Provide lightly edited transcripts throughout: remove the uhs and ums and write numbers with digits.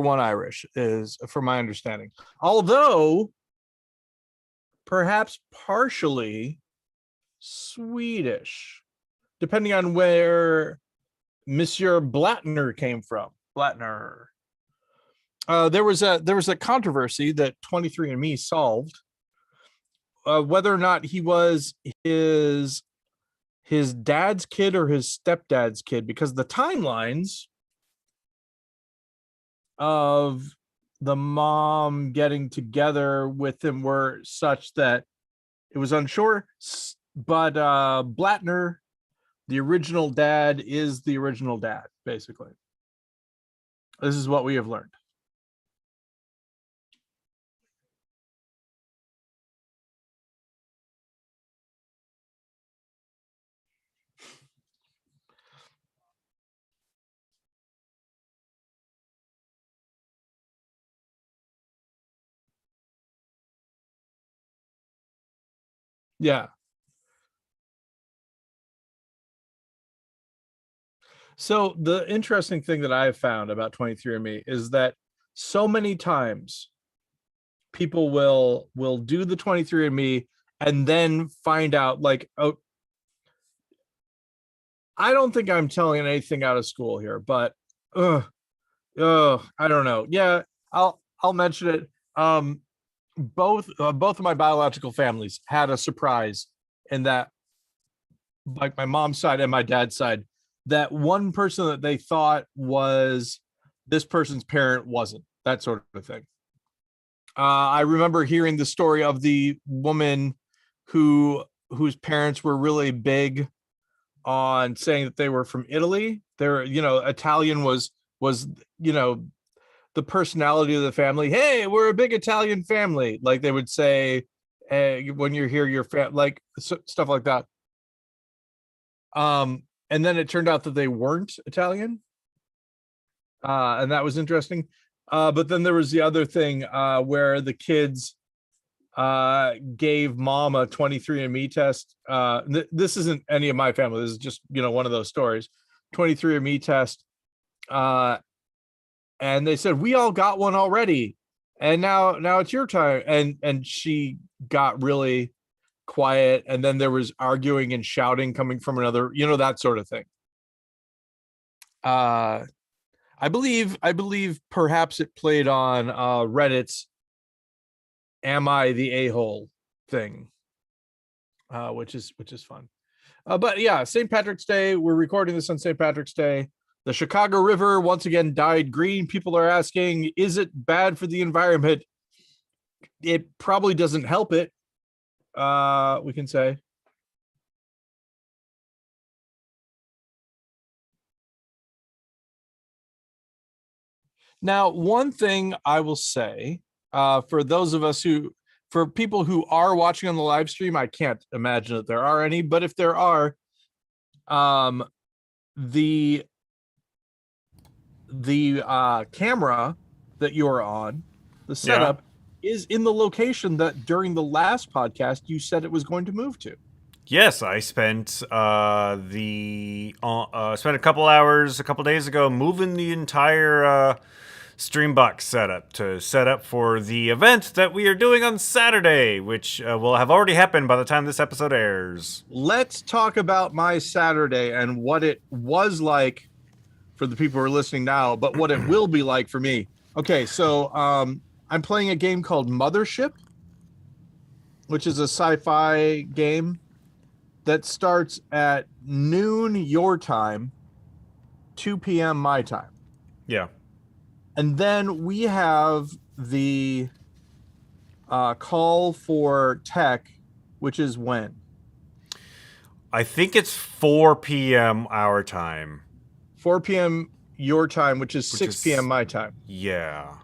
one Irish, is from my understanding. Although perhaps partially Swedish, depending on where Monsieur Blattner came from. Blattner. There was a controversy that 23andMe solved, whether or not he was his dad's kid or his stepdad's kid, because the timelines of the mom getting together with him were such that it was unsure. But Blattner, the original dad, is the original dad, basically. This is what we have learned. Yeah. So the interesting thing that I have found about 23andMe is that so many times people will do the 23andMe and then find out, like, oh, I don't think I'm telling anything out of school here, but I don't know. Yeah, I'll mention it. Both of my biological families had a surprise in that, like my mom's side and my dad's side, that one person that they thought was this person's parent wasn't, that sort of thing. I remember hearing the story of the woman whose parents were really big on saying that they were from Italy. They're, Italian was, the personality of the family. Hey, we're a big Italian family. Like they would say, when you're here, your like stuff like that. And then it turned out that they weren't Italian. And that was interesting. But then there was the other thing where the kids gave mom a 23andMe test. This isn't any of my family. This is just, one of those stories. 23andMe test. And they said, we all got one already. And now it's your time. And she got really quiet. And then there was arguing and shouting coming from another, that sort of thing. I believe perhaps it played on Reddit's "Am I the A-hole" thing, which is fun. But yeah, St. Patrick's Day. We're recording this on St. Patrick's Day. The Chicago River once again dyed green. People are asking, is it bad for the environment? It probably doesn't help it. We can say. Now, one thing I will say, for those of us for people who are watching on the live stream, I can't imagine that there are any, but if there are, the camera that you're on, the setup is in the location that during the last podcast you said it was going to move to. Yes, I spent spent a couple hours a couple days ago moving the entire Streambox setup to set up for the event that we are doing on Saturday, which will have already happened by the time this episode airs. Let's talk about my Saturday and what it was like for the people who are listening now, but what it will be like for me. Okay, so I'm playing a game called Mothership, which is a sci-fi game that starts at noon your time, 2 p.m. my time. Yeah. And then we have the call for tech, which is when? I think it's 4 p.m. our time. 4 p.m. your time, which is 6 p.m. my time. Yeah.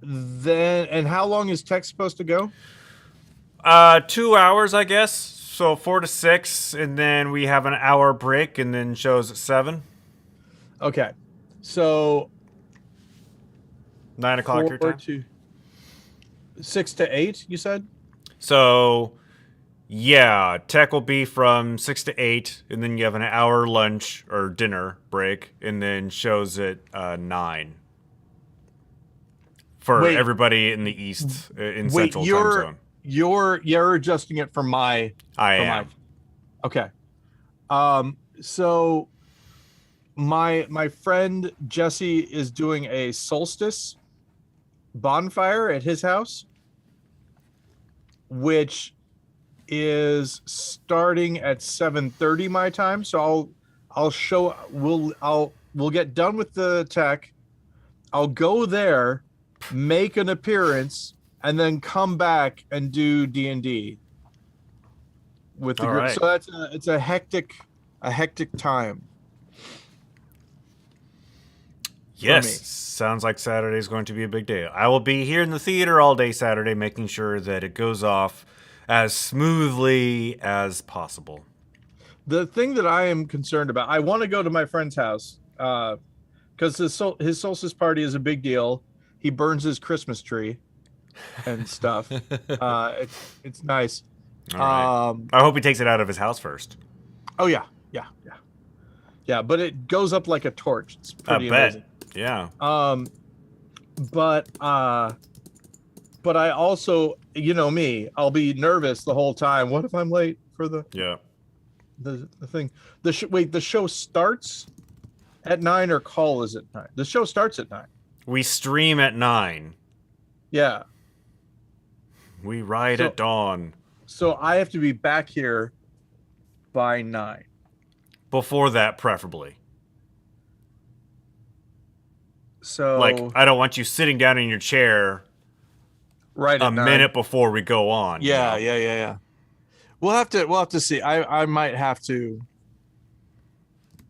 Then, and how long is tech supposed to go? 2 hours, I guess. So 4 to 6, and then we have an hour break, and then shows at 7. Okay. So 9 o'clock your time? 6 to 8, you said? So, yeah, tech will be from 6 to 8, and then you have an hour lunch or dinner break, and then shows at 9. for Wait. everybody in the East, in Wait, Central Time Zone. you're adjusting it for my. I am. Okay. So my friend Jesse is doing a solstice bonfire at his house, which is starting at 7:30 my time. So we'll get done with the tech. I'll go there, make an appearance, and then come back and do D&D with the group. Right. So it's a hectic time. Yes, sounds like Saturday's going to be a big day. I will be here in the theater all day Saturday, making sure that it goes off as smoothly as possible. The thing that I am concerned about, I want to go to my friend's house because his solstice party is a big deal. He burns his Christmas tree and stuff. It's nice. All right. I hope he takes it out of his house first. Oh yeah. But it goes up like a torch. It's pretty amazing. Yeah. But I also, you know me, I'll be nervous the whole time. What if I'm late for the thing? The show starts at 9 or call is at 9? The show starts at 9. We stream at 9. Yeah. We ride at dawn. So I have to be back here by 9. Before that, preferably. So like, I don't want you sitting down in your chair right a minute before we go on. Yeah, you know? yeah. We'll have to see. I might have to.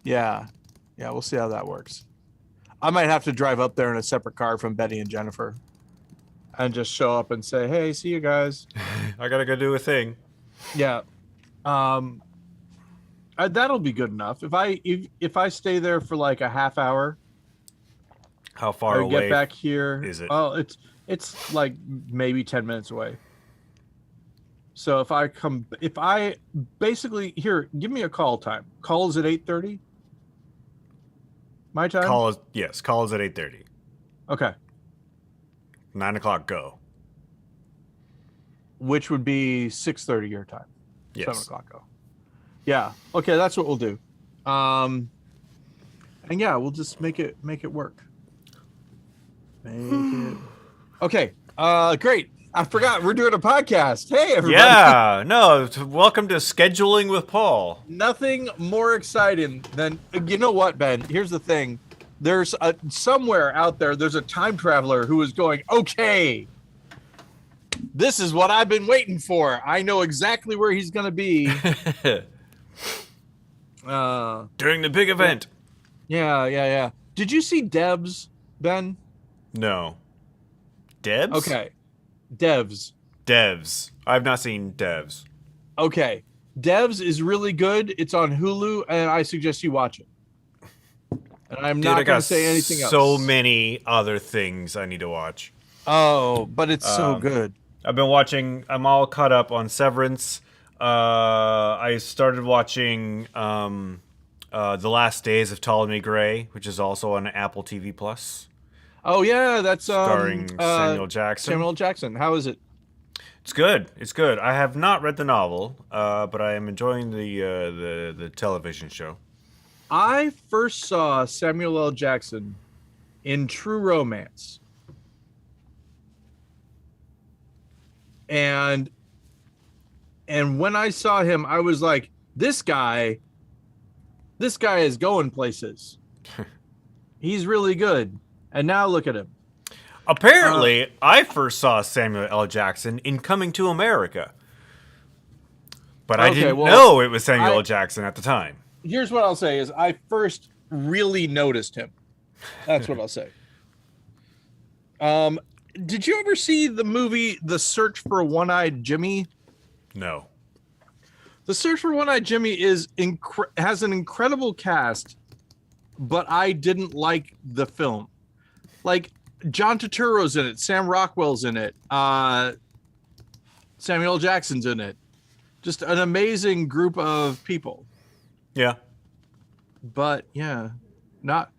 Yeah, we'll see how that works. I might have to drive up there in a separate car from Betty and Jennifer and just show up and say, hey, see you guys. I gotta go do a thing. Yeah. That'll be good enough. If I stay there for like a half hour. How far away get back here? Is it? Oh, it's like maybe 10 minutes away. So if I basically here, give me a call time. Call is at 8:30. My time? Call is at 8:30. Okay. 9 o'clock go. Which would be 6:30 your time. Yes. 7 o'clock go. Yeah. Okay, that's what we'll do. And yeah, we'll just make it work. Okay. Great. I forgot we're doing a podcast. Hey, everybody. Yeah. No. Welcome to Scheduling with Paul. Nothing more exciting than, you know what, Ben? Here's the thing. There's somewhere out there, there's a time traveler who is going, okay, this is what I've been waiting for. I know exactly where he's going to be. During the big event. Yeah. Did you see Debs, Ben? No. Debs? Okay. Devs. I've not seen Devs. Okay. Devs is really good. It's on Hulu, and I suggest you watch it. And I'm not going to say anything else. So many other things I need to watch. Oh, but it's so good. I've been watching. I'm all caught up on Severance. I started watching The Last Days of Ptolemy Gray, which is also on Apple TV Plus. Oh yeah, that's starring Samuel Jackson. How is it? It's good. I have not read the novel, but I am enjoying the television show. I first saw Samuel L. Jackson in True Romance. And when I saw him, I was like, this guy is going places. He's really good. And now look at him. Apparently, I first saw Samuel L. Jackson in Coming to America. But I didn't know it was Samuel L. Jackson at the time. Here's what I'll say is I first really noticed him. That's what I'll say. Did you ever see the movie The Search for One-Eyed Jimmy? No. The Search for One-Eyed Jimmy has an incredible cast, but I didn't like the film. Like, John Turturro's in it. Sam Rockwell's in it. Samuel L. Jackson's in it. Just an amazing group of people. Yeah. But, yeah. Not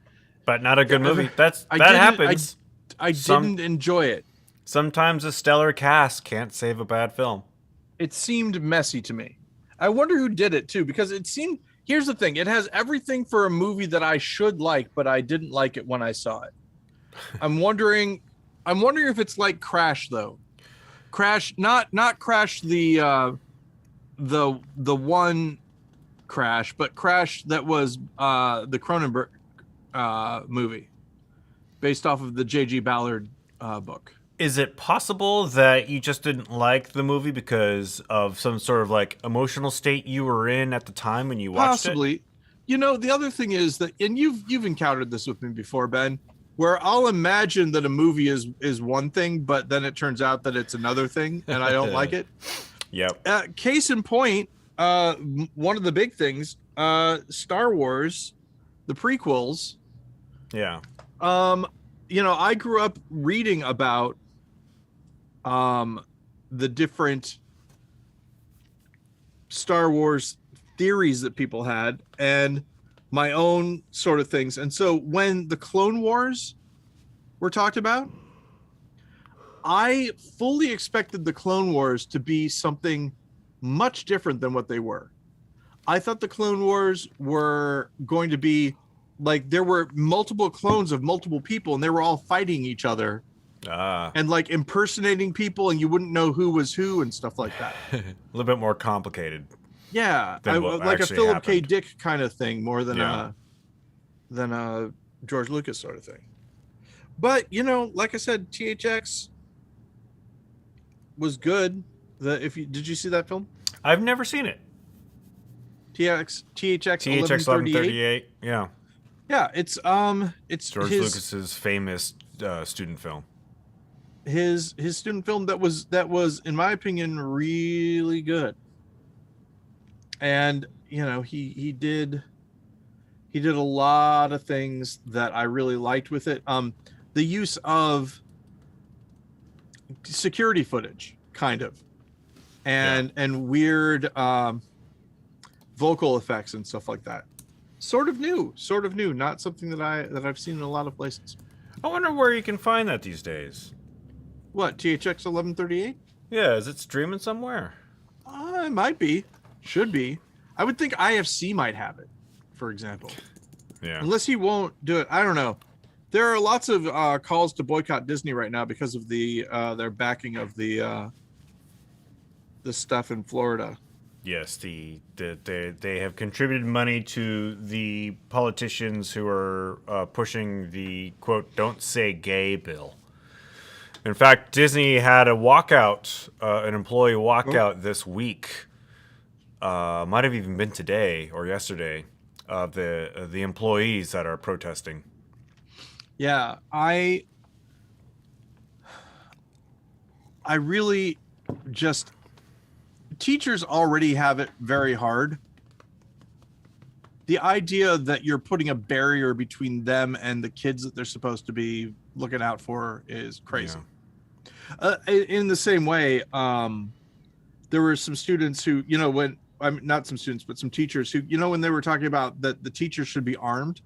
a good movie. That happens. I didn't enjoy it. Sometimes a stellar cast can't save a bad film. It seemed messy to me. I wonder who did it too, because it seemed. Here's the thing: it has everything for a movie that I should like, but I didn't like it when I saw it. I'm wondering if it's like Crash though. Crash, not Crash the one Crash, but Crash that was the Cronenberg movie based off of the J.G. Ballard book. Is it possible that you just didn't like the movie because of some sort of like emotional state you were in at the time when you watched Possibly. it? You know, the other thing is that, and you've encountered this with me before, Ben, where I'll imagine that a movie is one thing, but then it turns out that it's another thing, and I don't like it. Yep. Case in point, one of the big things, Star Wars, the prequels. Yeah. You know, I grew up reading about the different Star Wars theories that people had and my own sort of things. And so when the Clone Wars were talked about, I fully expected the Clone Wars to be something much different than what they were. I thought the Clone Wars were going to be like there were multiple clones of multiple people and they were all fighting each other and like impersonating people and you wouldn't know who was who and stuff like that. A little bit more complicated. Yeah, like a Philip K. Dick kind of thing more than a George Lucas sort of thing. But, you know, like I said, THX was good. Did you see that film? I've never seen it. THX 1138. Yeah. Yeah, it's George Lucas's famous student film. His student film that was in my opinion really good. And you know, he did a lot of things that I really liked with it. The use of security footage, kind of, and weird vocal effects and stuff like that. Sort of new, not something that I've seen in a lot of places. I wonder where you can find that these days. What, THX 1138? Yeah, is it streaming somewhere? It might be. Should be. I would think IFC might have it, for example. Yeah. Unless he won't do it. I don't know. There are lots of calls to boycott Disney right now because of their backing of the stuff in Florida. Yes, they have contributed money to the politicians who are pushing the, quote, "don't say gay" bill. In fact, Disney had a walkout, an employee walkout this week. Might have even been today or yesterday, of the employees that are protesting. Yeah, I really just, teachers already have it very hard. The idea that you're putting a barrier between them and the kids that they're supposed to be looking out for is crazy. Yeah. In the same way, there were some students who, you know, when I'm not some students, but some teachers who, you know, when they were talking about that the teachers should be armed.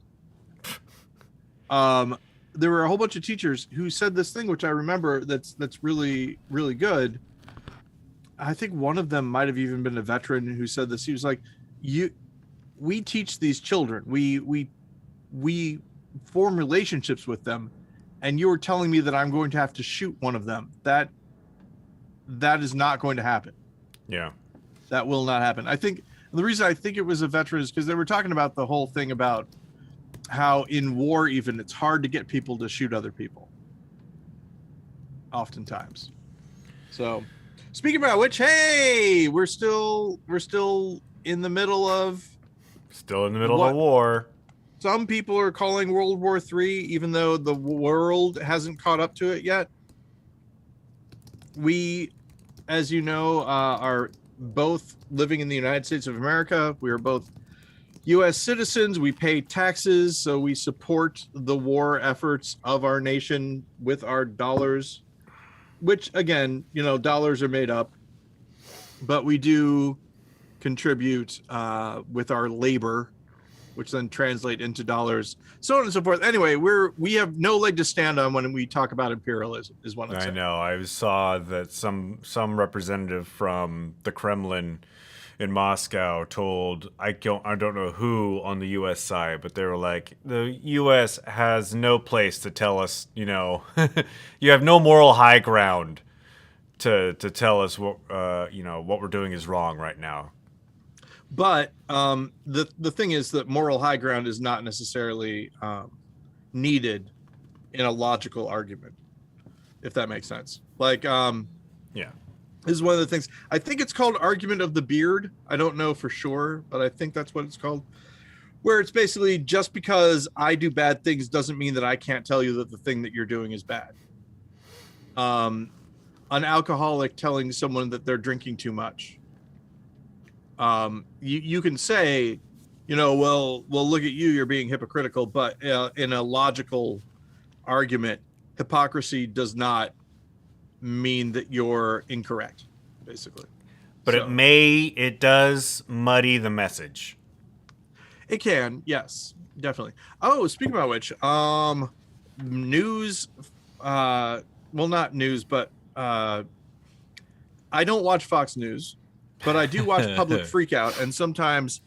There were a whole bunch of teachers who said this thing, which I remember that's really, really good. I think one of them might have even been a veteran who said this. He was like, we teach these children, we form relationships with them, and you're telling me that I'm going to have to shoot one of them. That is not going to happen. Yeah. That will not happen. I think the reason I think it was a veteran is because they were talking about the whole thing about how in war, even, it's hard to get people to shoot other people. Oftentimes. So, speaking about which, hey, we're still in the middle of a war. Some people are calling World War III, even though the world hasn't caught up to it yet. We, as you know, are both living in the United States of America. We are both U.S. citizens. We pay taxes, so we support the war efforts of our nation with our dollars, which, again, you know, dollars are made up, but we do contribute with our labor which then translate into dollars, so on and so forth. Anyway, we have no leg to stand on when we talk about imperialism, is what I'm saying. I know. I saw that some representative from the Kremlin in Moscow told I don't know who on the U.S. side, but they were like, the U.S. has no place to tell us, you know, you have no moral high ground to tell us what you know, what we're doing is wrong right now. But the thing is that moral high ground is not necessarily needed in a logical argument, if that makes sense. Like, Yeah. this is one of the things. I think it's called argument of the beard. I don't know for sure, but I think that's what it's called. Where it's basically, just because I do bad things doesn't mean that I can't tell you that the thing that you're doing is bad. An alcoholic telling someone that they're drinking too much. You can say, you know, well, look at you, you're being hypocritical, but in a logical argument, hypocrisy does not mean that you're incorrect, basically. But So, it does muddy the message. it can, yes, definitely. Oh, speaking about which, news, well, not news, but I don't watch Fox News, but I do watch Public Freakout, and sometimes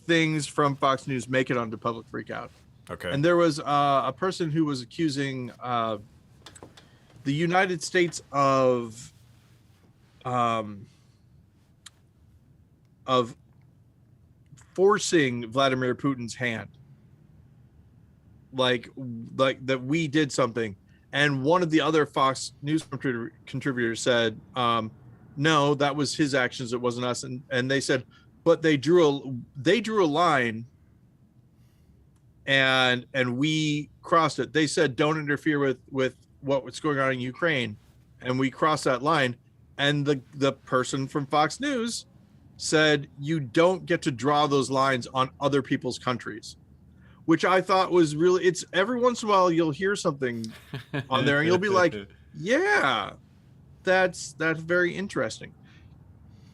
things from Fox News make it onto Public Freakout. Okay. And there was a person who was accusing the United States of forcing Vladimir Putin's hand, like that we did something. And one of the other Fox News contributors said, no, that was his actions, it wasn't us. And they said, but they drew a line, and we crossed it. They said, don't interfere with what's going on in Ukraine, and we crossed that line. And the person from Fox News said, you don't get to draw those lines on other people's countries, which I thought was really, it's every once in a while you'll hear something on there and you'll be like, yeah, that's very interesting.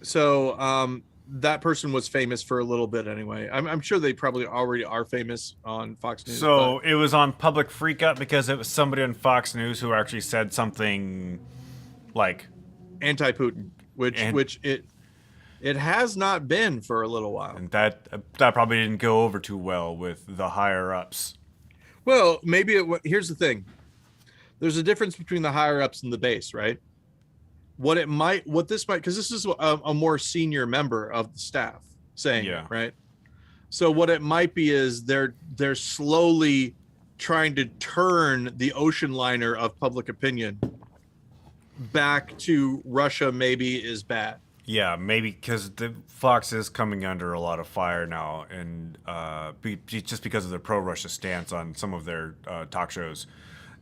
So that person was famous for a little bit anyway. I'm sure they probably already are famous on Fox News. So it was on Public Freakout because it was somebody on Fox News who actually said something like anti-Putin, which it has not been for a little while. And that probably didn't go over too well with the higher ups. Well, maybe here's the thing. There's a difference between the higher ups and the base, right? What this might, because this is a more senior member of the staff saying, yeah, right? So what it might be is they're slowly trying to turn the ocean liner of public opinion back to Russia maybe is bad. Yeah, maybe because the Fox is coming under a lot of fire now, and just because of their pro-Russia stance on some of their talk shows.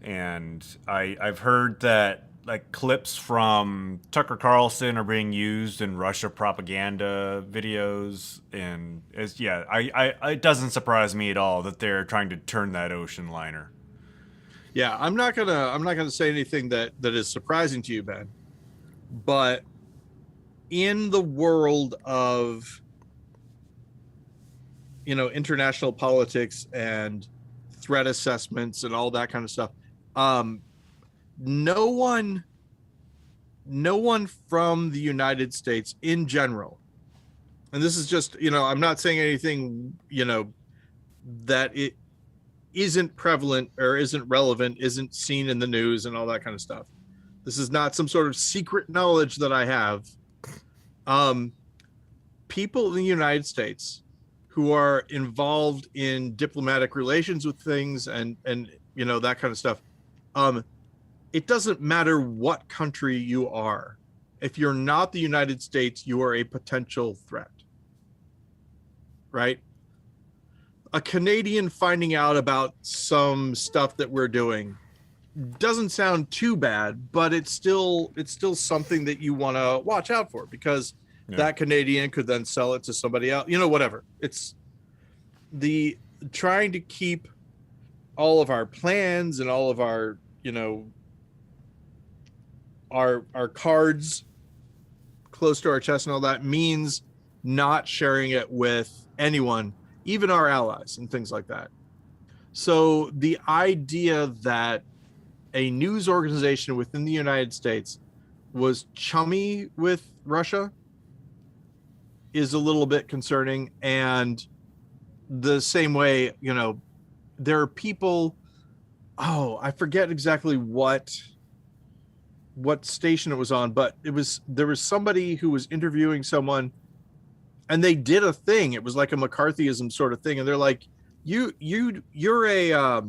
And I've heard that like clips from Tucker Carlson are being used in Russia propaganda videos, and it doesn't surprise me at all that they're trying to turn that ocean liner. Yeah, I'm not gonna say anything that is surprising to you, Ben, but in the world of, you know, international politics and threat assessments and all that kind of stuff, no one from the United States in general, and this is just, you know, I'm not saying anything, you know, that it isn't prevalent or isn't relevant, isn't seen in the news and all that kind of stuff. This is not some sort of secret knowledge that I have. People in the United States who are involved in diplomatic relations with things and you know, that kind of stuff, it doesn't matter what country you are. If you're not the United States, you are a potential threat, right? A Canadian finding out about some stuff that we're doing doesn't sound too bad, but it's still something that you want to watch out for, because that Canadian could then sell it to somebody else, you know, whatever. It's the trying to keep all of our plans and all of our, you know, our cards close to our chest and all that means not sharing it with anyone, even our allies and things like that. So the idea that a news organization within the United States was chummy with Russia is a little bit concerning. And the same way, there are people, I forget exactly what station it was on, but there was somebody who was interviewing someone, and they did a thing. It was like a McCarthyism sort of thing, and they're like, you're a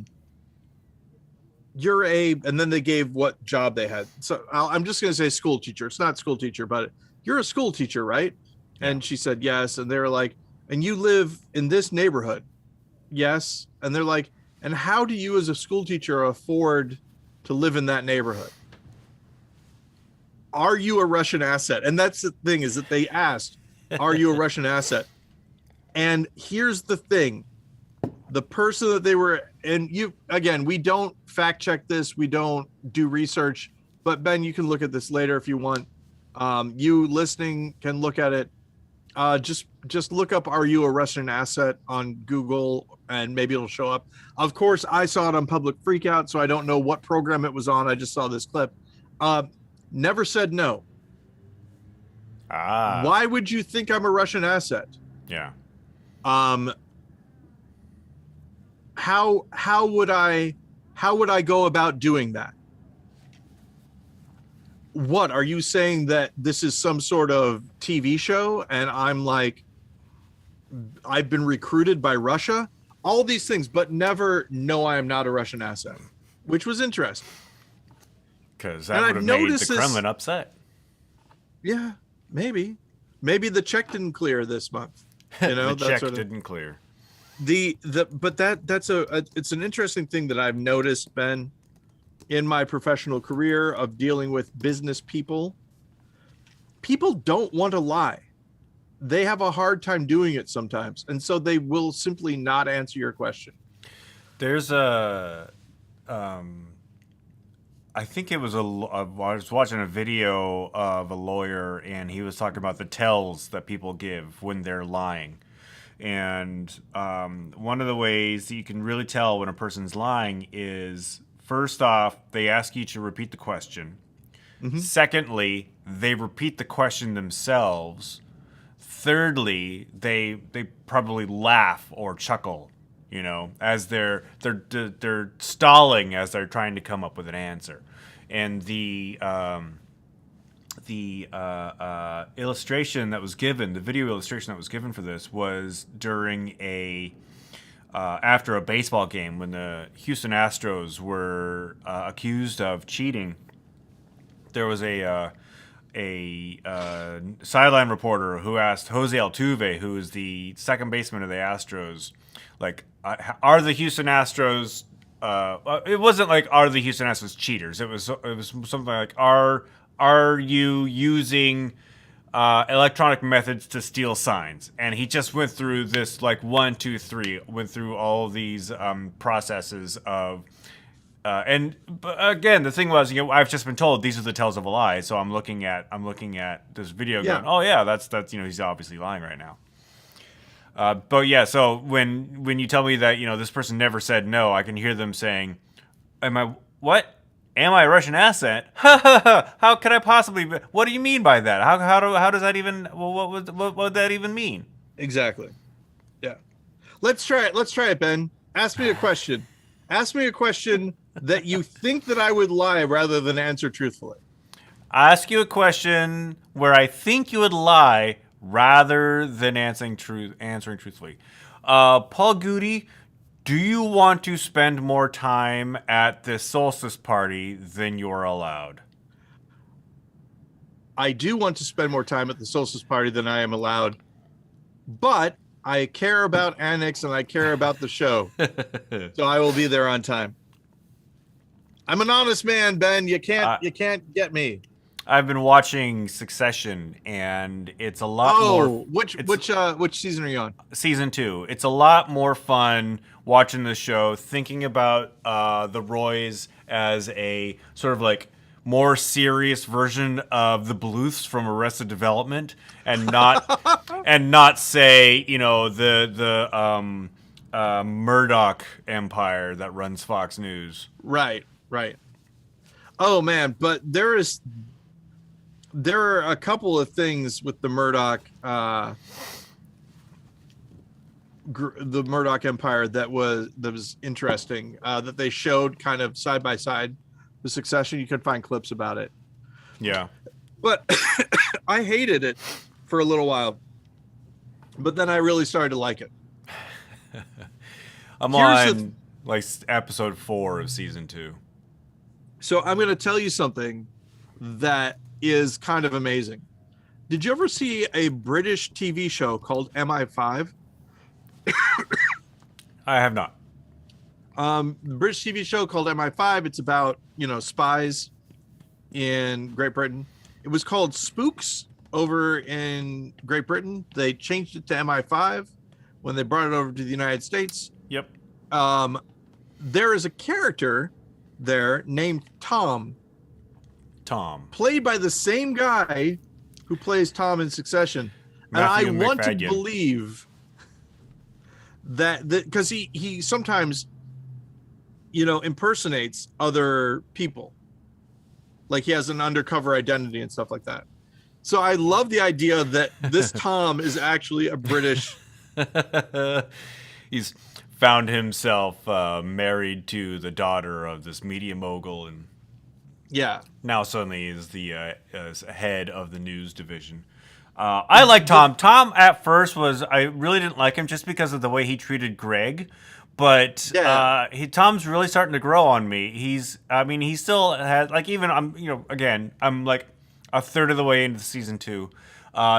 and then they gave what job they had. So I'm just going to say school teacher. It's not school teacher, but you're a school teacher, right? Yeah. And she said yes. And they were like, and you live in this neighborhood? Yes. And they're like, and how do you as a school teacher afford to live in that neighborhood? Are you a Russian asset? And that's the thing, is that they asked, are you a Russian asset? And here's the thing. The person that they were, and we don't fact check this, we don't do research, but Ben, you can look at this later if you want. You listening can look at it. Just look up, are you a Russian asset on Google, and maybe it'll show up. Of course, I saw it on Public Freakout, so I don't know what program it was on. I just saw this clip. Never said no. Why would you think I'm a Russian asset? Yeah. How would I go about doing that? What are you saying, that this is some sort of TV show and I'm like, I've been recruited by Russia? All these things, but never, no, I am not a Russian asset, which was interesting. Because that would have made the Kremlin upset. Yeah, maybe the check didn't clear this month. The check didn't clear. But that's it's an interesting thing that I've noticed, Ben, in my professional career of dealing with business people. People don't want to lie. They have a hard time doing it sometimes, and so they will simply not answer your question. There's I think it was I was watching a video of a lawyer, and he was talking about the tells that people give when they're lying. And one of the ways that you can really tell when a person's lying is, first off, they ask you to repeat the question. Mm-hmm. Secondly, they repeat the question themselves. Thirdly, they probably laugh or chuckle, as they're stalling as they're trying to come up with an answer. And the illustration that was given, the video illustration that was given for this, was during after a baseball game when the Houston Astros were accused of cheating. There was a sideline reporter who asked Jose Altuve, who is the second baseman of the Astros, like, are the Houston Astros? It wasn't like, are the Houston Astros cheaters? It was something like, are you using electronic methods to steal signs? And he just went through this, like, 1, 2, 3, went through all of these processes of. But again, the thing was, I've just been told these are the tells of a lie, so I'm looking at this video going, oh yeah, that's he's obviously lying right now. But yeah, so when you tell me that this person never said no, I can hear them saying, Am I a Russian asset? How could I possibly be? What do you mean by that? How does that even? Well, what would that even mean? Exactly. Yeah. Let's try it, Ben. Ask me a question. Ask me a question that you think that I would lie rather than answer truthfully. I ask you a question where I think you would lie rather than answering truthfully. Paul Goody, do you want to spend more time at this solstice party than you're allowed? I do want to spend more time at the solstice party than I am allowed, but I care about Annex and I care about the show, so I will be there on time. I'm an honest man, Ben. You can't get me. I've been watching Succession, and it's a lot more. Which season are you on? Season 2. It's a lot more fun watching the show, thinking about the Roys as a sort of like more serious version of the Bluths from Arrested Development, and not say, you know, the Murdoch empire that runs Fox News. Right. Oh man, but there are a couple of things with the Murdoch empire that was interesting, that they showed kind of side by side the Succession. You could find clips about it. Yeah. But I hated it for a little while, but then I really started to like it. I'm on like episode 4 of season 2. So I'm going to tell you something that is kind of amazing. Did you ever see a British TV show called MI5? I have not. The British TV show called MI5. It's about, you know, spies in Great Britain. It was called Spooks over in Great Britain. They changed it to MI5 when they brought it over to the United States. Yep. There is a character there named Tom, played by the same guy who plays Tom in Succession. Matthew and I want to McFadden. believe that because he sometimes, you know, impersonates other people. Like he has an undercover identity and stuff like that. So I love the idea that this Tom is actually a British. He's found himself married to the daughter of this media mogul, and Yeah. now suddenly is the is head of the news division. I like Tom. Tom at first I really didn't like him just because of the way he treated Greg. But Tom's really starting to grow on me. He still has, like, even I'm like a third of the way into season 2,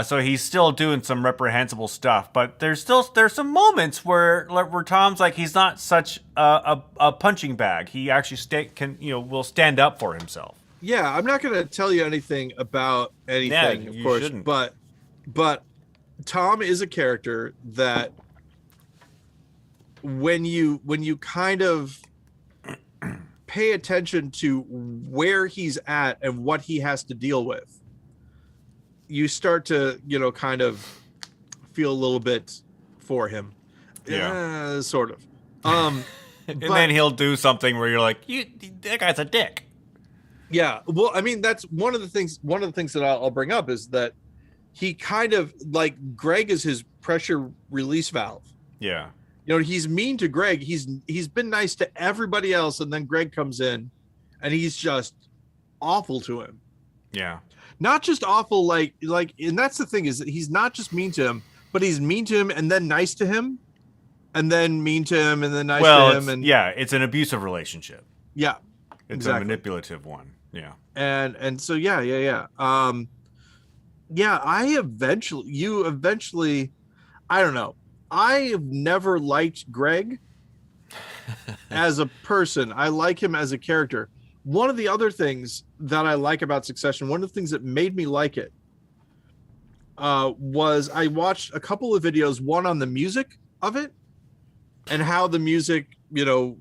so he's still doing some reprehensible stuff. But there's some moments where Tom's like, he's not such a punching bag. He actually will stand up for himself. Yeah, I'm not going to tell you anything about anything, of course, shouldn't. but Tom is a character that when you kind of pay attention to where he's at and what he has to deal with, you start to, you know, kind of feel a little bit for him. Yeah. Sort of. And then he'll do something where you're like, that guy's a dick. Yeah. Well, I mean, that's one of the things that I'll bring up is that he kind of, like, Greg is his pressure release valve. Yeah. You know, he's mean to Greg. He's been nice to everybody else, and then Greg comes in, and he's just awful to him. Yeah. Not just awful, like, and that's the thing, is that he's not just mean to him, but he's mean to him and then nice to him, and then mean to him and then nice to him. And it's an abusive relationship. Yeah. It's a manipulative one. Yeah. And so yeah. You eventually, I don't know. I have never liked Greg as a person. I like him as a character. One of the other things that I like about Succession, one of the things that made me like it, was I watched a couple of videos, one on the music of it and how the music, you know,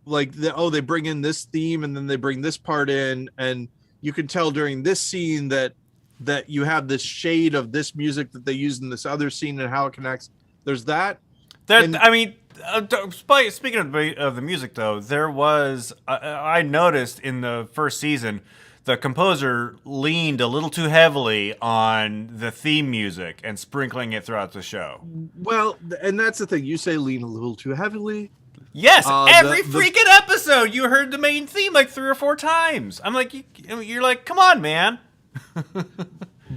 like they bring in this theme and then they bring this part in, and you can tell during this scene that you have this shade of this music that they use in this other scene and how it connects. There's that. Speaking of the music, though, there was I noticed in the first season the composer leaned a little too heavily on the theme music and sprinkling it throughout the show. Well, and that's the thing. You say lean a little too heavily. Yes, every freaking episode you heard the main theme like 3 or 4 times. I'm like, you're like, come on, man.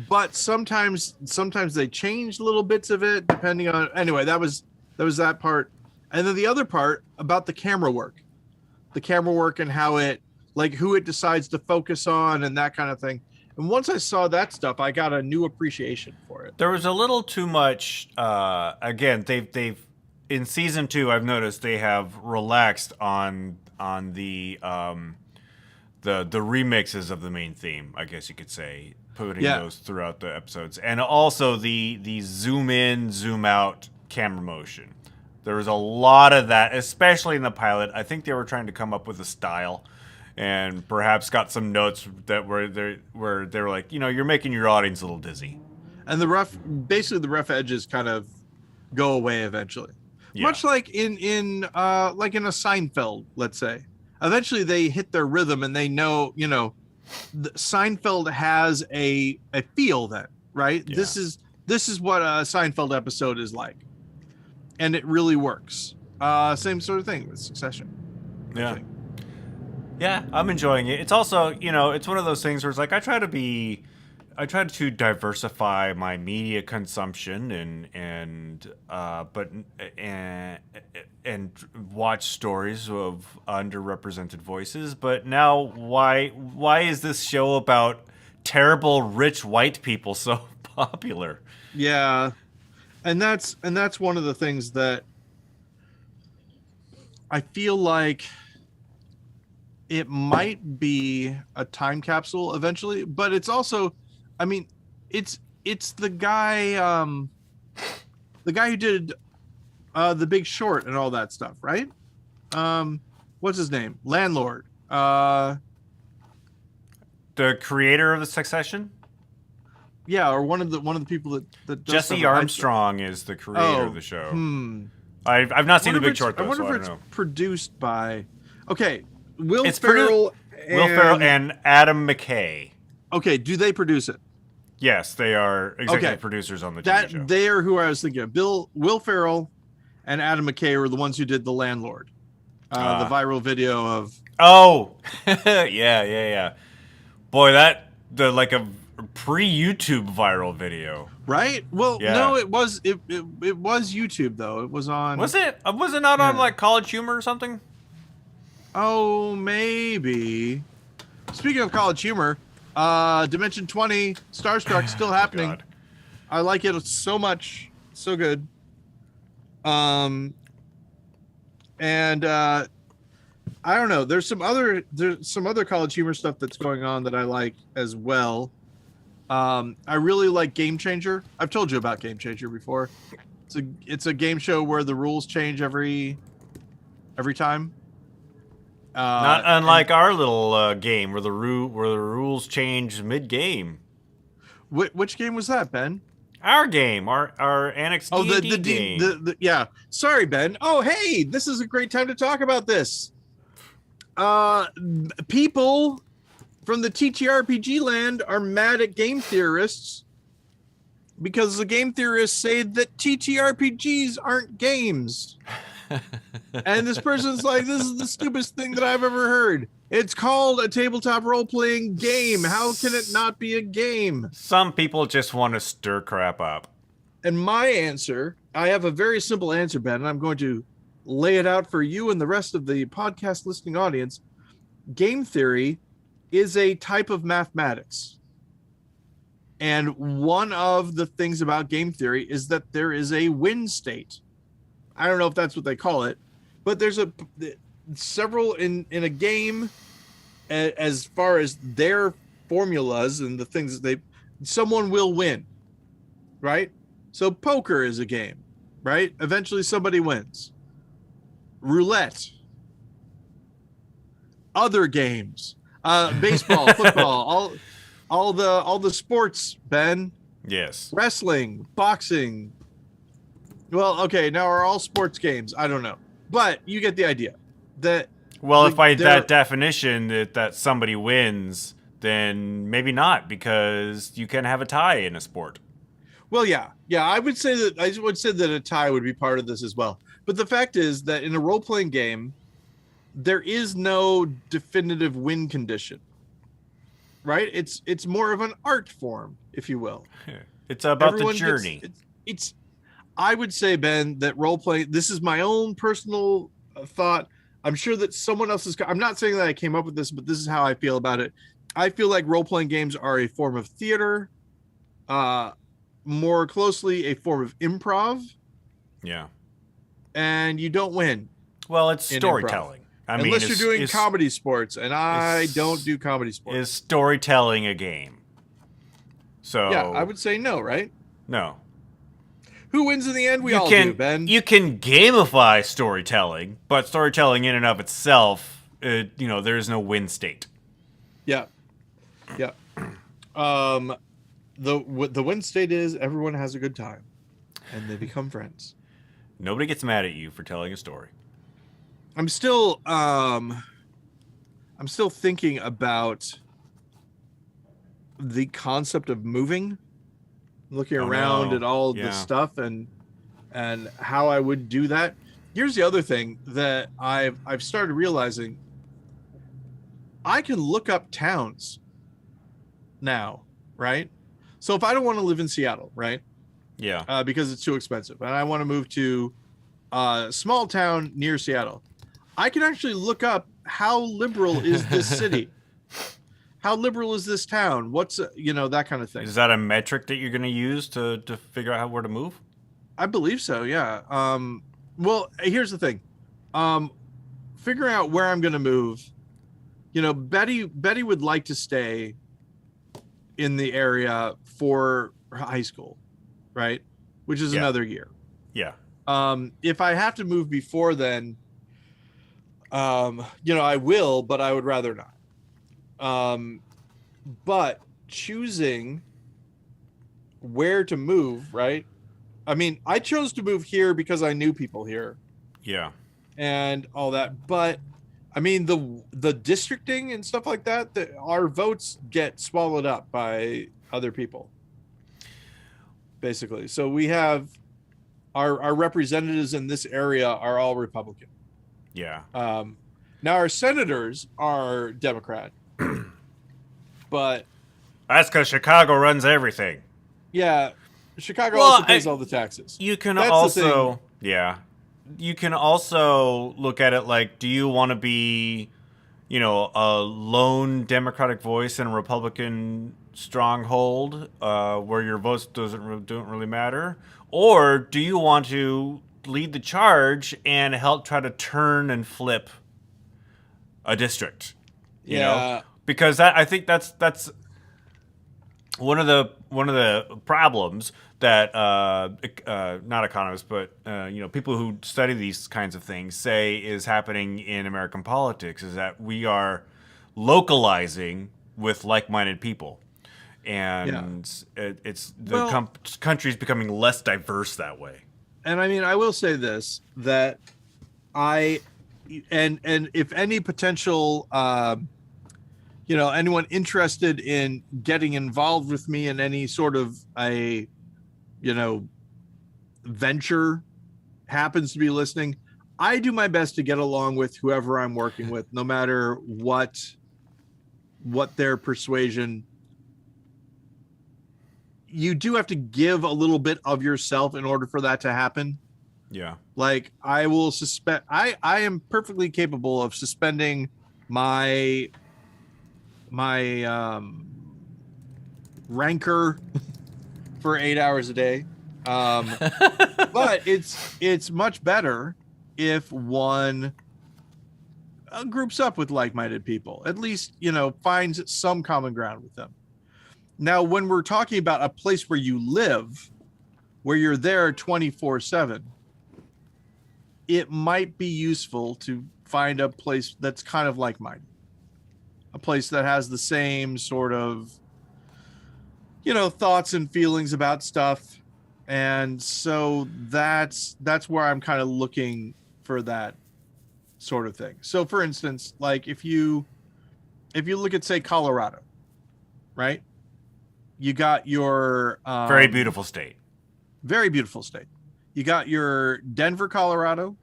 But sometimes they change little bits of it depending on. Anyway, that was that part, and then the other part about the camera work and how it, like, who it decides to focus on and that kind of thing. And once I saw that stuff, I got a new appreciation for it. There was a little too much. Again, they've in season 2, I've noticed they have relaxed on the remixes of the main theme, I guess you could say, putting those throughout the episodes, and also the zoom in, zoom out camera motion. There was a lot of that, especially in the pilot. I think they were trying to come up with a style, and perhaps got some notes that were where they were like, you're making your audience a little dizzy. And the rough edges kind of go away eventually. Yeah. Much like in a Seinfeld, let's say. Eventually they hit their rhythm and they know, Seinfeld has a feel then, right? Yeah. This is what a Seinfeld episode is like. And it really works. Same sort of thing with Succession. Yeah. Yeah, I'm enjoying it. It's also, it's one of those things where it's like I try to diversify my media consumption and watch stories of underrepresented voices. But now, why is this show about terrible rich white people so popular? Yeah, and that's one of the things that I feel like it might be a time capsule eventually, but it's also, I mean, it's the guy who did The Big Short and all that stuff, right? What's his name? Landlord. The creator of the Succession? Yeah, or one of the people that does Jesse Armstrong is the creator of the show. I've not seen The Big Short though. I wonder so if it's know. Produced by. Okay, Will Ferrell and Adam McKay. Okay, do they produce it? Yes, they are executive producers on the TV show. They are who I was thinking of. Will Ferrell and Adam McKay were the ones who did The Landlord. The viral video of... Oh! yeah. Boy, like a pre-YouTube viral video. Right? Well, no, it was YouTube, though. It was on... Was it? Was it not on, like, College Humor or something? Oh, maybe. Speaking of College Humor... Dimension 20 Starstruck still happening. God. I like it so much. So good. And I don't know, there's some other College Humor stuff that's going on that I like as well. I really like Game Changer. I've told you about Game Changer before. It's a game show where the rules change every time. Not unlike our little game where the rules change mid-game. Which game was that, Ben? Our game, our Annex D&D game. Yeah. Sorry, Ben. Oh, hey, this is a great time to talk about this. People from the TTRPG land are mad at game theorists because the game theorists say that TTRPGs aren't games. And this person's like, this is the stupidest thing that I've ever heard. It's called a tabletop role-playing game. How can it not be a game? Some people just want to stir crap up. And my answer, I have a very simple answer, Ben, and I'm going to lay it out for you and the rest of the podcast listening audience. Game theory is a type of mathematics. And one of the things about game theory is that there is a win state. I don't know if that's what they call it, but there's several in a game as far as their formulas and the things that someone will win, right? So poker is a game, right? Eventually somebody wins. Roulette. Other games, baseball, football, all the sports, Ben. Yes. Wrestling, boxing. Well, okay, now are all sports games? I don't know. But you get the idea. If by that definition that somebody wins, then maybe not, because you can have a tie in a sport. Well, yeah. I would say that a tie would be part of this as well. But the fact is that in a role-playing game, there is no definitive win condition. Right? It's more of an art form, if you will. It's about the journey. It's I would say, Ben, that role-playing, this is my own personal thought. I'm sure that someone else is, I'm not saying that I came up with this, but this is how I feel about it. I feel like role-playing games are a form of theater, more closely a form of improv. Yeah. And you don't win. Well, it's storytelling. Unless you're doing comedy sports, and I don't do comedy sports. Is storytelling a game? So yeah, I would say no, right? No. Who wins in the end? We all do, Ben. You can gamify storytelling, but storytelling in and of itself there is no win state. Yeah. Yeah. The win state is everyone has a good time and they become friends. Nobody gets mad at you for telling a story. I'm still thinking about the concept of moving, looking around at all the stuff and how I would do that. Here's the other thing that I've started realizing. I can look up towns now, right? So if I don't want to live in Seattle, right? Yeah. Because it's too expensive, and I want to move to a small town near Seattle, I can actually look up how liberal is this city? How liberal is this town? What's that kind of thing. Is that a metric that you're going to use to figure out where to move? I believe so. Yeah. Well, here's the thing. Figuring out where I'm going to move. Betty would like to stay in the area for high school, right? Which is another year. Yeah. If I have to move before then, I will, but I would rather not. But choosing where to move, right? I mean, I chose to move here because I knew people here. Yeah. And all that, but I mean the districting and stuff like that, our votes get swallowed up by other people, basically. So we have our representatives in this area are all Republican. Yeah. Now our senators are Democrat, but that's because Chicago runs everything. Yeah, Chicago also pays all the taxes. You can also, you can also look at it like, do you want to be, a lone Democratic voice in a Republican stronghold where your votes don't really matter? Or do you want to lead the charge and help try to turn and flip a district? You know? Because I think that's one of the problems that not economists, but people who study these kinds of things say is happening in American politics is that we are localizing with like-minded people, and it's the country's becoming less diverse that way. And I mean, I will say this, that and if any potential anyone interested in getting involved with me in any sort of a venture happens to be listening, I do my best to get along with whoever I'm working with, no matter what their persuasion. You do have to give a little bit of yourself in order for that to happen. Yeah. Like I will I am perfectly capable of suspending my rancor for 8 hours a day. But it's much better if one groups up with like-minded people, at least, finds some common ground with them. Now, when we're talking about a place where you live, where you're there 24/7, it might be useful to find a place that's kind of like-minded, a place that has the same sort of, thoughts and feelings about stuff. And so that's where I'm kind of looking for that sort of thing. So for instance, like if you look at, say, Colorado, right? You got your very beautiful state. Very beautiful state. You got your Denver, Colorado.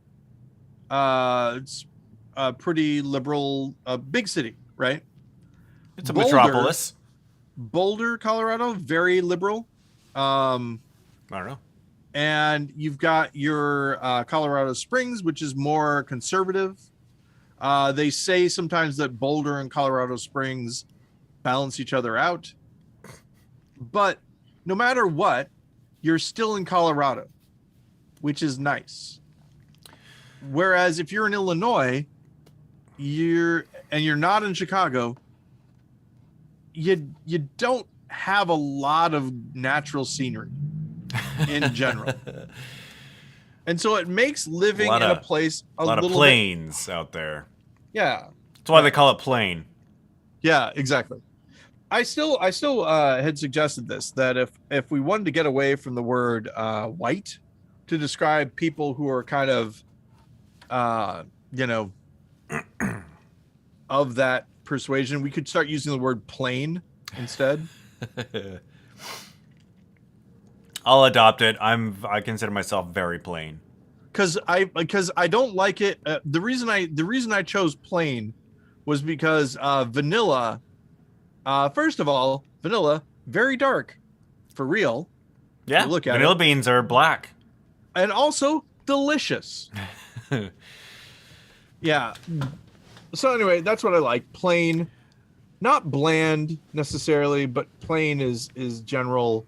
It's a pretty liberal, big city, right? It's a metropolis. Boulder, Colorado, very liberal. I don't know. And you've got your Colorado Springs, which is more conservative. They say sometimes that Boulder and Colorado Springs balance each other out. But no matter what, you're still in Colorado, which is nice. Whereas if you're in Illinois, you're not in Chicago, you don't have a lot of natural scenery in general. And so it makes living in a place a lot little of plains out there. Yeah. That's why they call it plain. Yeah, exactly. I still had suggested this, that if we wanted to get away from the word white to describe people who are kind of you know, of that persuasion, we could start using the word plain instead. I'll adopt it. I consider myself very plain. Because I don't like it. The reason I chose plain was because vanilla. First of all, vanilla very dark, for real. Yeah, look at vanilla it. beans are black. And also delicious. Yeah. So anyway, that's what I like. Plain, not bland necessarily, but plain is general.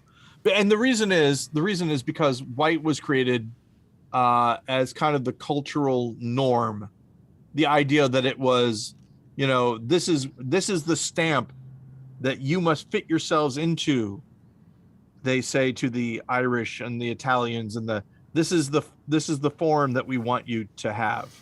And the reason is because white was created as kind of the cultural norm. The idea that it was, this is the stamp that you must fit yourselves into. They say to the Irish and the Italians, and this is the form that we want you to have,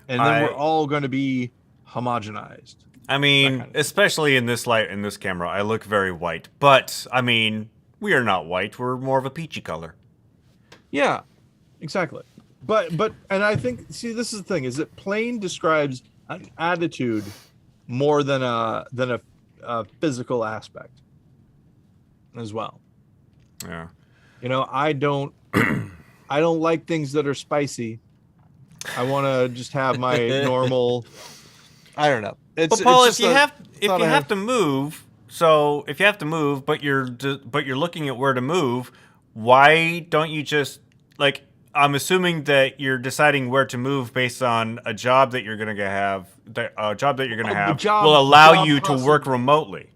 and then we're all going to be homogenized. I mean, especially in this light, in this camera, I look very white. But I mean, we are not white. We're more of a peachy color. Yeah, exactly. But and I think, see, this is the thing: is that plain describes an attitude more than a physical aspect as well. Yeah. I don't like things that are spicy. I want to just have my normal. I don't know. But Paul, if you have to move, but you're looking at where to move, why don't you just, like, I'm assuming that you're deciding where to move based on a job that you're going to have. A job that you're going to have will allow you to work remotely.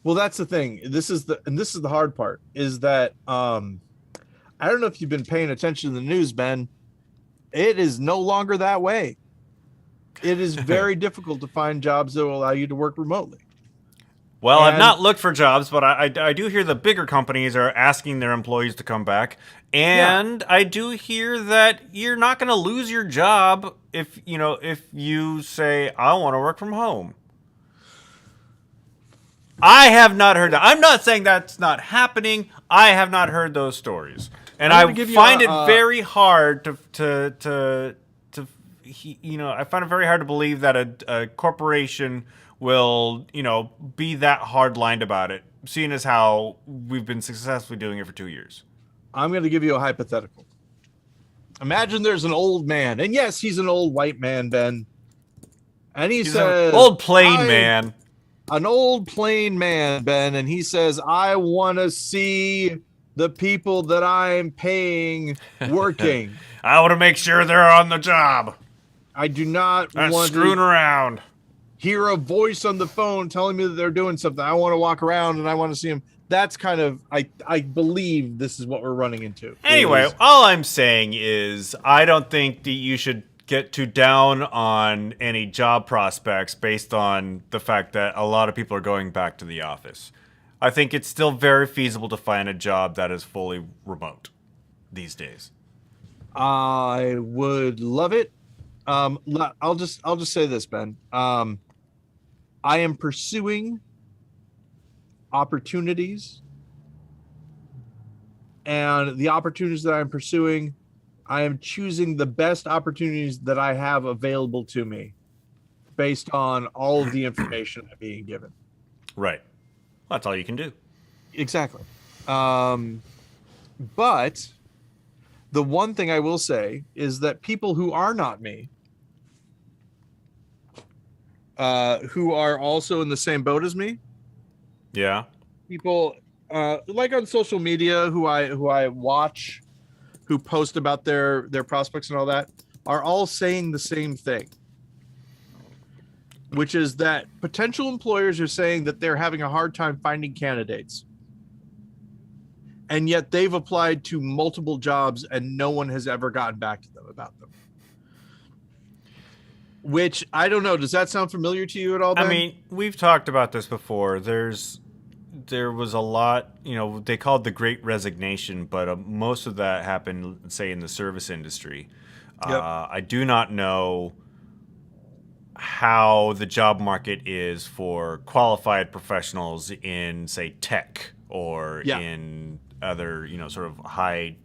Well, that's the thing. This is the hard part, is that I don't know if you've been paying attention to the news, Ben. It is no longer that way. It is very difficult to find jobs that will allow you to work remotely. Well, I've not looked for jobs, but I do hear the bigger companies are asking their employees to come back. And yeah. I do hear that you're not going to lose your job if you say, I want to work from home. I have not heard that. I'm not saying that's not happening. I have not heard those stories. And I find it very hard I find it very hard to believe that a corporation will, be that hard-lined about it, seeing as how we've been successfully doing it for 2 years. I'm going to give you a hypothetical. Imagine there's an old man, and yes, he's an old white man, Ben. And he's says, an old plain man. An old plain man, Ben, and he says, I want to see the people that I'm paying working. I want to make sure they're on the job. I do not want screwing around. Hear a voice on the phone telling me that they're doing something. I want to walk around and I want to see them. That's kind of, I believe this is what we're running into. Anyway, all I'm saying is I don't think that you should get too down on any job prospects based on the fact that a lot of people are going back to the office. I think it's still very feasible to find a job that is fully remote these days. I would love it. I'll just say this, Ben. I am pursuing opportunities, and the opportunities that I'm pursuing, I am choosing the best opportunities that I have available to me based on all of the information I'm being given. Right. Well, that's all you can do. Exactly. But the one thing I will say is that people who are not me, who are also in the same boat as me. Yeah. People like on social media who I watch, who post about their prospects and all that, are all saying the same thing, which is that potential employers are saying that they're having a hard time finding candidates. And yet they've applied to multiple jobs and no one has ever gotten back to them about them. Which, I don't know, does that sound familiar to you at all, Ben? I mean, we've talked about this before. There was a lot, they called the Great Resignation, but most of that happened, say, in the service industry. Yep. I do not know how the job market is for qualified professionals in, say, tech or Yeah. in other, sort of high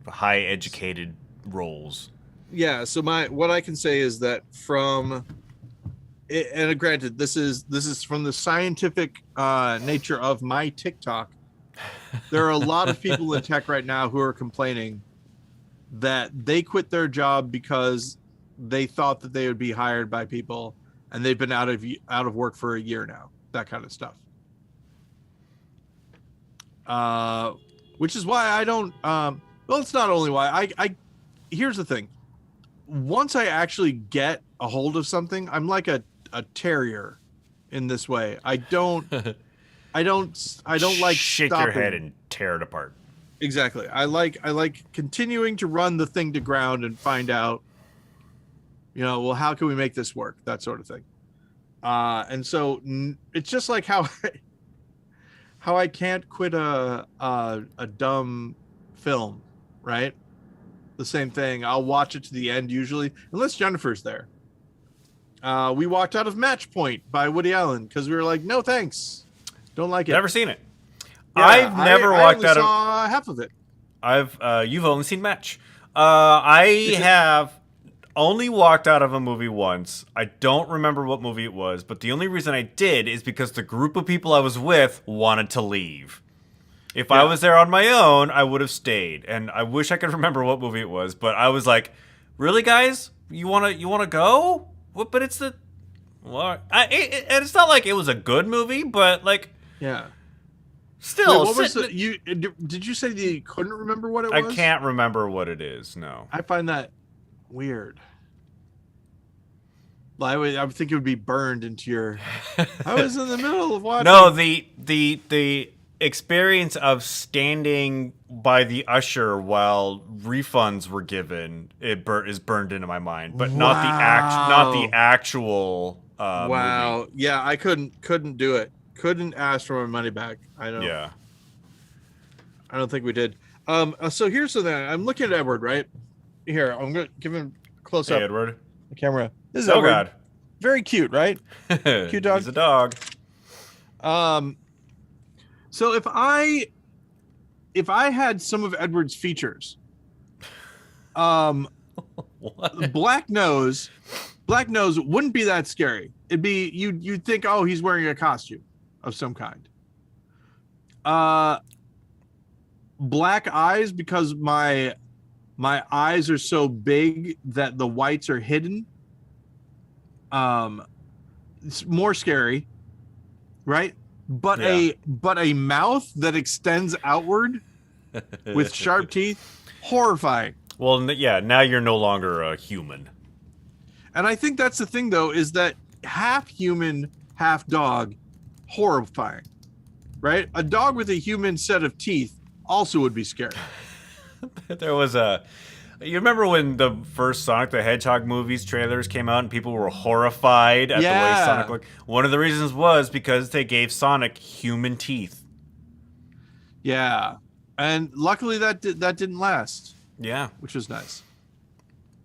educated roles. Yeah. So what I can say is that and granted, this is from the scientific nature of my TikTok. There are a lot of people in tech right now who are complaining that they quit their job because they thought that they would be hired by people, and they've been out of work for a year now. That kind of stuff. Which is why I don't. Well, it's not only why I. Here's the thing. Once I actually get a hold of something, I'm like a terrier in this way. I don't like shake stopping. Your head and tear it apart. Exactly. I like continuing to run the thing to ground and find out, well, how can we make this work? That sort of thing. And so it's just like how I can't quit a dumb film, right? The same thing. I'll watch it to the end usually, unless Jennifer's there. We walked out of Match Point by Woody Allen because we were like, no thanks, don't like it. Never seen it. Yeah, I've never walked out of. I saw half of it. You've only seen Match. I have only walked out of a movie once. I don't remember what movie it was, but the only reason I did is because the group of people I was with wanted to leave. If I was there on my own, I would have stayed. And I wish I could remember what movie it was, but I was like, "Really, guys? You wanna go?" What? But it's the what? And it's not like it was a good movie, but like, yeah. Still, wait, what was did you say that you couldn't remember what it was? I can't remember what it is. No, I find that weird. I would think it would be burned into your. I was in the middle of watching. No, the experience of standing by the usher while refunds were given is burned into my mind, but not the actual. Wow. Movie. Yeah, I couldn't do it. Couldn't ask for my money back. Yeah. I don't think we did. So here's the thing. I'm looking at Edward, right? Here, I'm gonna give him close up. Edward. The camera. This is Oh Edward. God. Very cute, right? Cute dog. He's a dog. So if I had some of Edward's features, What? black nose wouldn't be that scary. It'd be you'd think, oh, he's wearing a costume of some kind. Black eyes, because my eyes are so big that the whites are hidden. It's more scary, right? But a mouth that extends outward with sharp teeth, horrifying. Well, yeah, now you're no longer a human. And I think that's the thing, though, is that half human, half dog, horrifying, right? A dog with a human set of teeth also would be scary. There was you remember when the first Sonic the Hedgehog movies trailers came out and people were horrified at the way Sonic looked? One of the reasons was because they gave Sonic human teeth. Yeah. And luckily that didn't last. Yeah. Which was nice.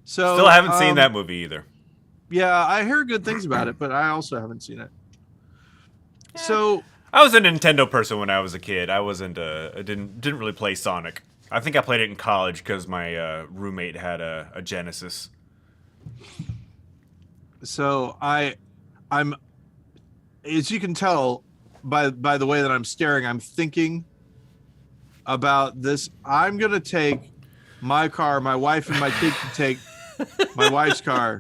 So still haven't seen that movie either. Yeah, I heard good things about it, but I also haven't seen it. Yeah. So I was a Nintendo person when I was a kid. I wasn't I didn't really play Sonic. I think I played it in college because my roommate had a Genesis. So I'm, as you can tell by the way that I'm staring, I'm thinking about this. I'm gonna take my car. My wife and my kid can take my wife's car.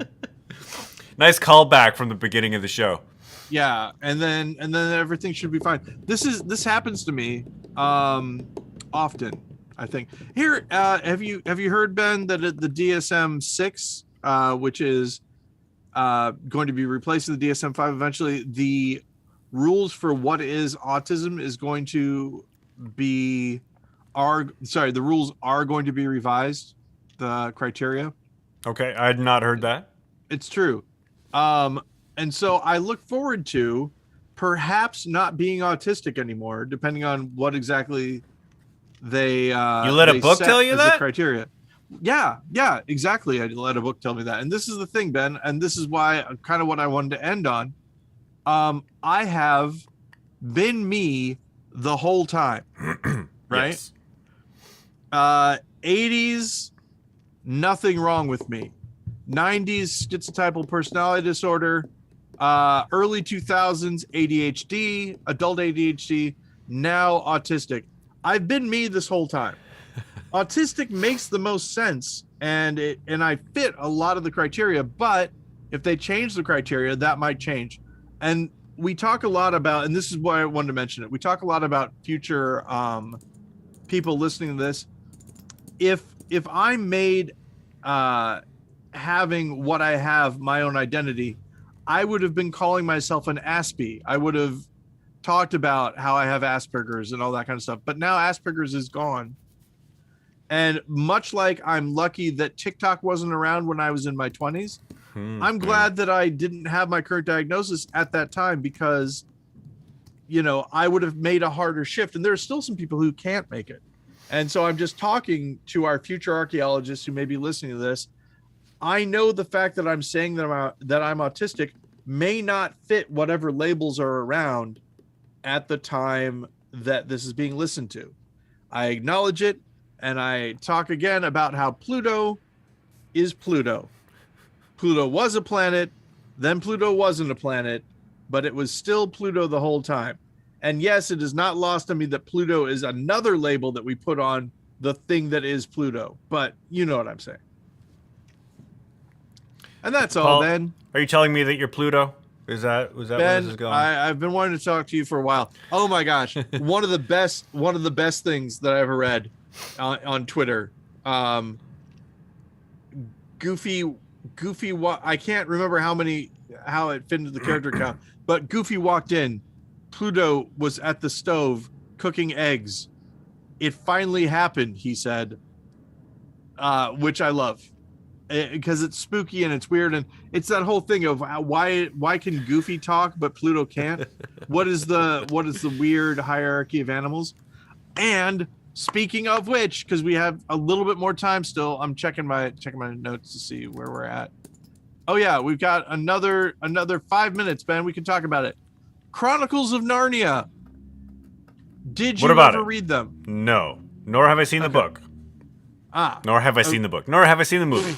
Nice callback from the beginning of the show. Yeah, and then everything should be fine. This happens to me often. I think here. Have you heard, Ben, that the DSM-6, which is going to be replacing the DSM-5 eventually, the rules for what is autism is going to be the rules are going to be revised. The criteria. Okay, I had not heard that. It's true. And so I look forward to perhaps not being autistic anymore, depending on what exactly they you let a book tell you that criteria. Yeah, exactly. I let a book tell me that. And this is the thing, Ben, and this is why kind of what I wanted to end on. I have been me the whole time, right? Yes. 80s, nothing wrong with me. 90s, schizotypal personality disorder. Early 2000s, ADHD, adult ADHD, now autistic. I've been me this whole time. Autistic makes the most sense, and I fit a lot of the criteria, but if they change the criteria, that might change. And we talk a lot about, and this is why I wanted to mention it, we talk a lot about future people listening to this. If I made having what I have my own identity, I would have been calling myself an Aspie. I would have talked about how I have Asperger's and all that kind of stuff. But now Asperger's is gone. And much like I'm lucky that TikTok wasn't around when I was in my 20s, I'm glad that I didn't have my current diagnosis at that time, because, you know, I would have made a harder shift. And there are still some people who can't make it. And so I'm just talking to our future archaeologists who may be listening to this. I know the fact that I'm saying that I'm autistic may not fit whatever labels are around at the time that this is being listened to. I acknowledge it, and I talk again about how Pluto is Pluto. Pluto was a planet, then Pluto wasn't a planet, but it was still Pluto the whole time. And yes, it is not lost on me that Pluto is another label that we put on the thing that is Pluto, but you know what I'm saying. And that's all, Paul, Ben. Are you telling me that you're Pluto? Was that Ben, where this is going? I've been wanting to talk to you for a while. Oh my gosh, one of the best things that I ever read on Twitter. Goofy. I can't remember how it fit into the character count, but Goofy walked in. Pluto was at the stove cooking eggs. It finally happened, he said, which I love. Because it's spooky and it's weird, and it's that whole thing of why can Goofy talk but Pluto can't? What is the weird hierarchy of animals? And speaking of which, because we have a little bit more time still, I'm checking my notes to see where we're at. Oh yeah, we've got another 5 minutes, Ben. We can talk about it. Chronicles of Narnia. Did you ever read them? No, nor have I seen the book. Nor have I seen the book. Nor have I seen the movie.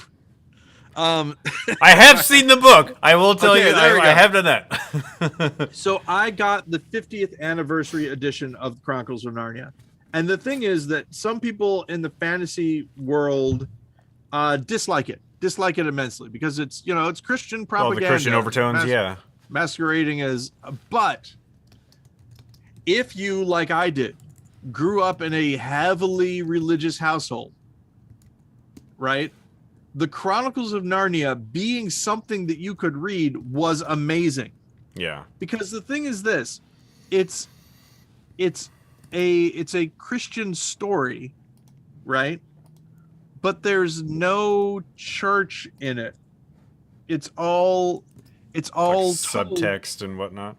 I have seen the book. I will tell you, I have done that. So I got the 50th anniversary edition of Chronicles of Narnia. And the thing is that some people in the fantasy world dislike it immensely, because it's, you know, it's Christian propaganda. Well, the Christian overtones, yeah. Masquerading as, but if you, like I did, grew up in a heavily religious household, right? The Chronicles of Narnia being something that you could read was amazing. Yeah. Because the thing is this, it's a Christian story, right? But there's no church in it. It's all like subtext and whatnot.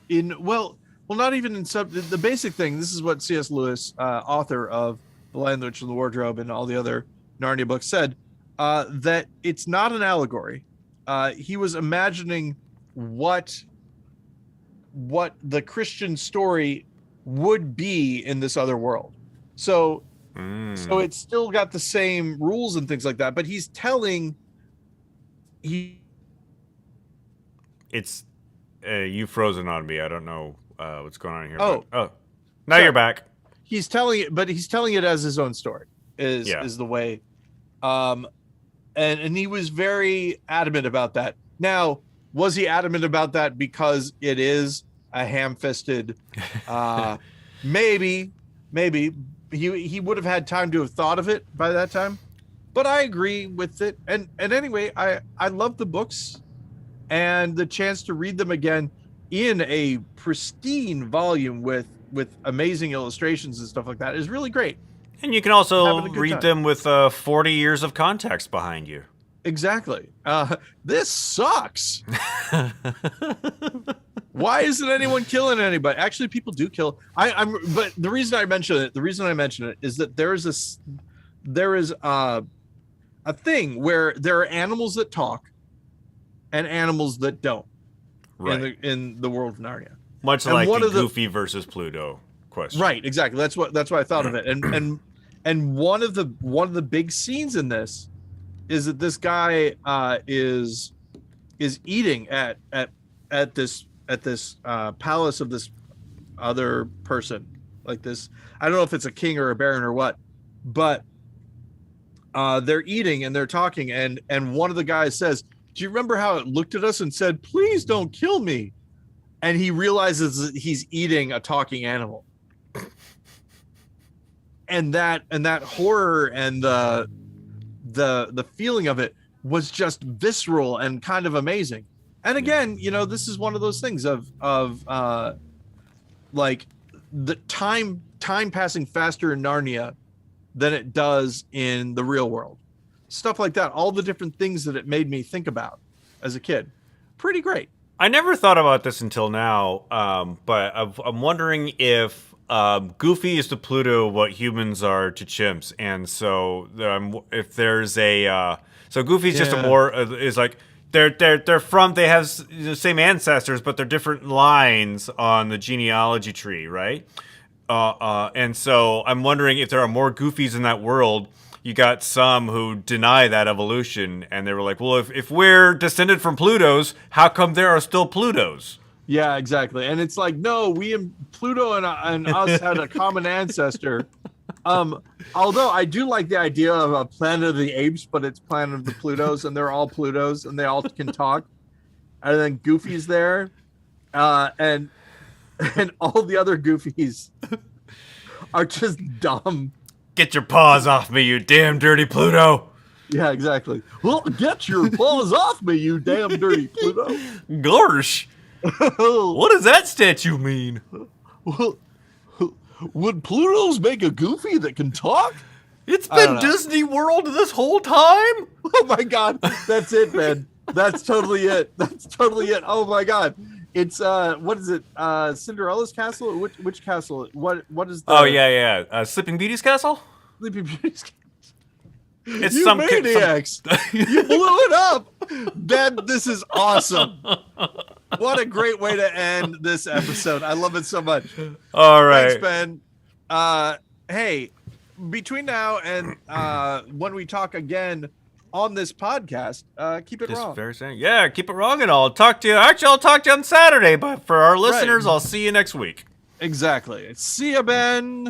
Well, not even in the basic thing. This is what C.S. Lewis, author of The Lion, the Witch, and the Wardrobe, and all the other Narnia books, said that it's not an allegory. He was imagining what the Christian story would be in this other world. So it's still got the same rules and things like that, but he's telling it's you've frozen on me. I don't know what's going on here. Now you're back. He's telling it as his own story is the way. And he was very adamant about that. Now, was he adamant about that because it is a ham-fisted maybe he would have had time to have thought of it by that time, but I agree with it. And anyway, I love the books, and the chance to read them again in a pristine volume with amazing illustrations and stuff like that is really great. And you can also read them with 40 years of context behind you. Exactly. This sucks. Why isn't anyone killing anybody? Actually, people do kill. But the reason I mention it is that there is a thing where there are animals that talk and animals that don't Right. in the world of Narnia. Much And like one the of the Goofy versus Pluto question. right, exactly. That's why I thought of it. And one of the big scenes in this is that this guy is eating at this palace of this other person, like this. I don't know if it's a king or a baron or what, but they're eating and they're talking, and one of the guys says, "Do you remember how it looked at us and said, 'Please don't kill me'?" And he realizes that he's eating a talking animal, and that horror and the feeling of it was just visceral and kind of amazing. And again, this is one of those things of like the time passing faster in Narnia than it does in the real world. Stuff like that, all the different things that it made me think about as a kid. Pretty great. I never thought about this until now, but I'm wondering if Goofy is to Pluto what humans are to chimps, and so if there's so Goofy's just a more is like they're from, they have the same ancestors, but they're different lines on the genealogy tree, right? And so I'm wondering if there are more Goofies in that world. You got some who deny that evolution, and they were like, well, if we're descended from Plutos, how come there are still Plutos? Yeah, exactly. And it's like, no, Pluto and us had a common ancestor. Although I do like the idea of a Planet of the Apes, but it's Planet of the Plutos, and they're all Plutos, and they all can talk. And then Goofy's there, and all the other Goofies are just dumb. Get your paws off me, you damn dirty Pluto! Yeah, exactly. Well, get your paws off me, you damn dirty Pluto. Gorsh! What does that statue mean? Well, would Plutos make a Goofy that can talk? It's been Disney World this whole time? Oh my God. That's it, man. That's totally it. That's totally it. Oh my God. It's what is it? Cinderella's castle? Which castle? What is the Oh yeah. Sleeping Beauty's castle? Sleeping Beauty's castle? It's you maniacs. You blew it up. Ben, this is awesome. What a great way to end this episode. I love it so much. All right. Thanks, Ben. Hey, between now and when we talk again on this podcast, keep it wrong. Yeah, keep it wrong, and I'll talk to you. Actually, I'll talk to you on Saturday, but for our listeners, I'll see you next week. Exactly. See ya, Ben.